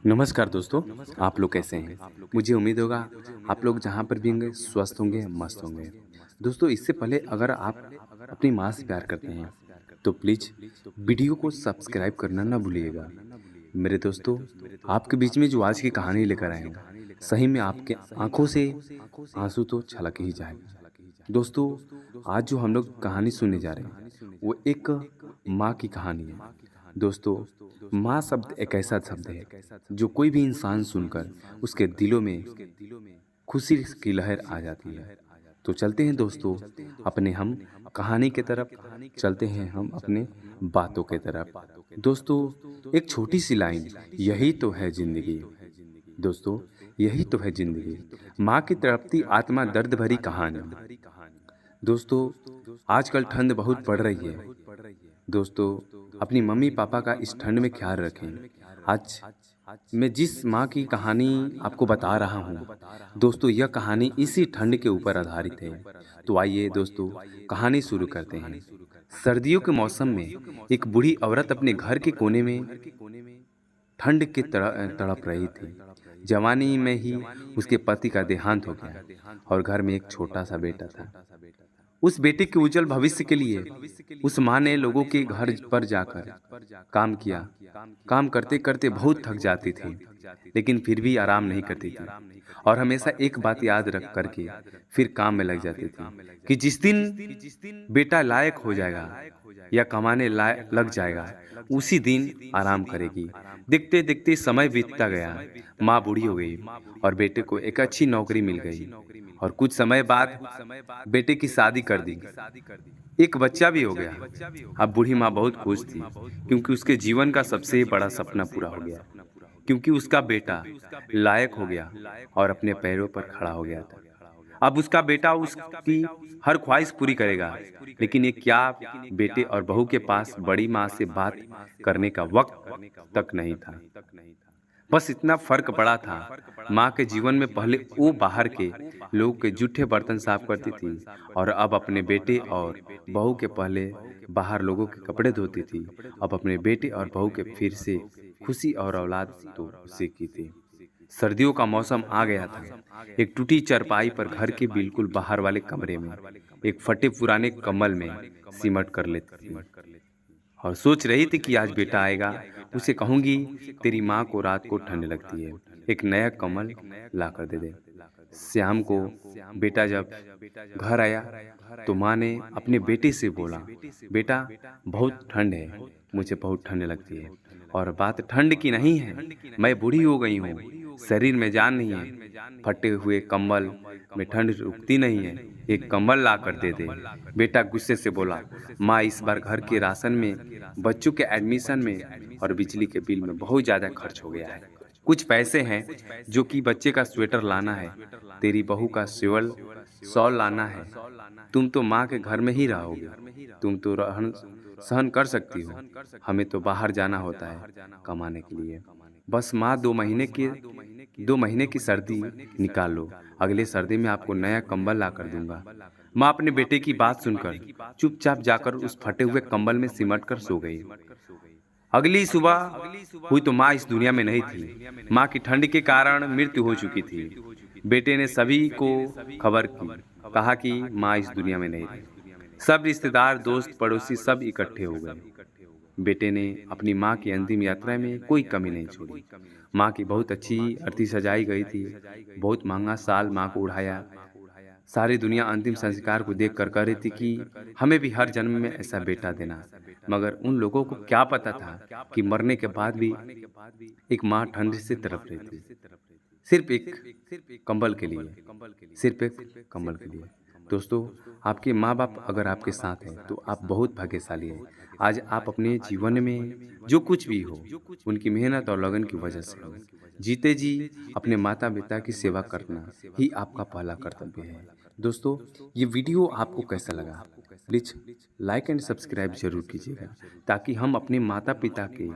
नमस्कार दोस्तों। आप लोग कैसे हैं? मुझे उम्मीद होगा आप लोग जहाँ पर भी होंगे स्वस्थ होंगे, मस्त होंगे। दोस्तों इससे पहले अगर आप अपनी माँ से प्यार करते हैं तो प्लीज़ वीडियो को सब्सक्राइब करना ना भूलिएगा। मेरे दोस्तों, आपके बीच में जो आज की कहानी लेकर आए हैं, सही में आपके आँखों से आँसू तो छलक ही जाएगा। दोस्तों, आज जो हम लोग कहानी सुनने जा रहे हैं, वो एक माँ की कहानी है। दोस्तों, माँ शब्द एक ऐसा शब्द है जो कोई भी इंसान सुनकर उसके दिलों में खुशी की लहर आ जाती है। तो चलते हैं दोस्तों अपने हम कहानी की तरफ, चलते हैं हम अपने बातों की तरफ। दोस्तों, एक छोटी सी लाइन, यही तो है जिंदगी। दोस्तों, यही तो है जिंदगी। माँ की तड़पती आत्मा दर्द भरी कहानी। दोस्तों, आजकल ठंड बहुत पड़ रही है। दोस्तों, अपनी मम्मी पापा का इस ठंड में ख्याल रखें। आज मैं जिस माँ की कहानी आपको बता रहा हूँ, दोस्तों यह कहानी इसी ठंड के ऊपर आधारित है। तो आइए दोस्तों, कहानी शुरू करते हैं। सर्दियों के मौसम में एक बूढ़ी औरत अपने घर के कोने में ठंड के तड़प रही थी। जवानी में ही उसके पति का देहांत हो गया और घर में एक छोटा सा बेटा था। उस बेटे के उज्जवल भविष्य के लिए उस माँ ने लोगों के घर पर जाकर काम किया। काम करते करते बहुत थक जाती थी, लेकिन फिर भी आराम नहीं करती थी और हमेशा एक बात याद रख करके फिर काम में लग जाती थी कि जिस दिन बेटा लायक हो जाएगा या कमाने लायक लग जाएगा, उसी दिन आराम करेगी। देखते देखते समय बीतता गया। माँ बूढ़ी हो गई और बेटे को एक अच्छी नौकरी मिल गई और कुछ समय बाद बेटे की शादी कर दी। एक बच्चा भी हो गया। अब बूढ़ी माँ बहुत खुश थी क्योंकि उसके जीवन का सबसे बड़ा सपना पूरा हो गया, क्योंकि उसका बेटा लायक हो गया और अपने पैरों पर खड़ा हो गया था। अब उसका बेटा उसकी हर ख्वाहिश पूरी करेगा, लेकिन ये क्या बेटे और बहू के पास बड़ी माँ से बात करने का वक्त तक नहीं था। बस इतना फर्क पड़ा था, माँ के जीवन में पहले वो बाहर के लोगों के जूठे बर्तन साफ करती थी और अब अपने बेटे और बहू के पहले बाहर लोगों के कपड़े धोती थी। अब अपने बेटे और बहू के फिर से खुशी और औलाद तो उसी की थी। सर्दियों का मौसम आ गया था। एक टूटी चारपाई पर घर के बिल्कुल बाहर वाले कमरे में एक फटे पुराने कंबल में सिमट कर लेती थी और सोच रही थी कि आज बेटा आएगा, उसे कहूंगी तेरी माँ को रात को ठंड लगती है, एक नया कम्बल ला कर दे दे। शाम को बेटा जब घर आया तो माँ ने अपने बेटे से बोला, बेटा बहुत ठंड है, मुझे बहुत ठंड लगती है। और बात ठंड की नहीं है, मैं बूढ़ी हो गई हूँ, शरीर में जान नहीं है, फटे हुए कंबल में ठंड रुकती नहीं है, एक कंबल ला कर दे दे। बेटा गुस्से से बोला, माँ इस बार घर के राशन में, बच्चों के एडमिशन में और बिजली के बिल में बहुत ज़्यादा खर्च हो गया है। कुछ पैसे हैं जो कि बच्चे का स्वेटर लाना है, तेरी बहू का सिवल शॉल लाना है। तुम तो माँ के घर में ही रहोगे, तुम तो रहन सहन कर सकती हो, हमें तो बाहर जाना होता है कमाने के लिए। बस माँ 2 महीने की सर्दी निकाल लो, अगले सर्दी में आपको नया कंबल ला कर दूंगा। माँ अपने बेटे की बात सुनकर चुपचाप जाकर उस फटे हुए कंबल में सिमट कर सो गई। अगली सुबह हुई तो माँ इस दुनिया में नहीं थी। माँ की ठंड के कारण मृत्यु हो चुकी थी। बेटे ने सभी को खबर की, कहा कि माँ इस दुनिया में नहीं रही। सब रिश्तेदार, दोस्त, पड़ोसी सब इकट्ठे हो गए। बेटे ने अपनी माँ की अंतिम यात्रा में कोई कमी नहीं छोड़ी। माँ की बहुत अच्छी अर्थी सजाई गई थी। बहुत महंगा साल माँ को उड़ाया। सारी दुनिया अंतिम संस्कार को देख कर कह रही थी कि हमें भी हर जन्म में ऐसा बेटा देना। मगर उन लोगों को क्या पता था कि मरने के बाद भी एक माँ ठंड से तड़प रही थी, सिर्फ एक कंबल के लिए, सिर्फ एक कंबल के लिए। दोस्तों, आपके माँ बाप अगर आपके साथ हैं तो आप बहुत भाग्यशाली हैं। आज आप अपने जीवन में जो कुछ भी हो, उनकी मेहनत और लगन की वजह से हो। जीते जी अपने माता पिता की सेवा करना ही आपका पहला कर्तव्य है। दोस्तों, ये वीडियो आपको कैसा लगा? प्लीज़ लाइक एंड सब्सक्राइब ज़रूर कीजिएगा, ताकि हम अपने माता पिता के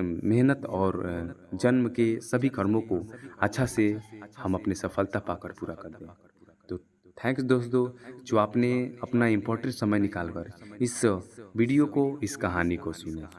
मेहनत और जन्म के सभी कर्मों को अच्छा से हम अपनी सफलता पाकर पूरा कर दें। तो थैंक्स दोस्तों, जो आपने अपना इम्पोर्टेंट समय निकाल कर इस वीडियो को, इस कहानी को सुना।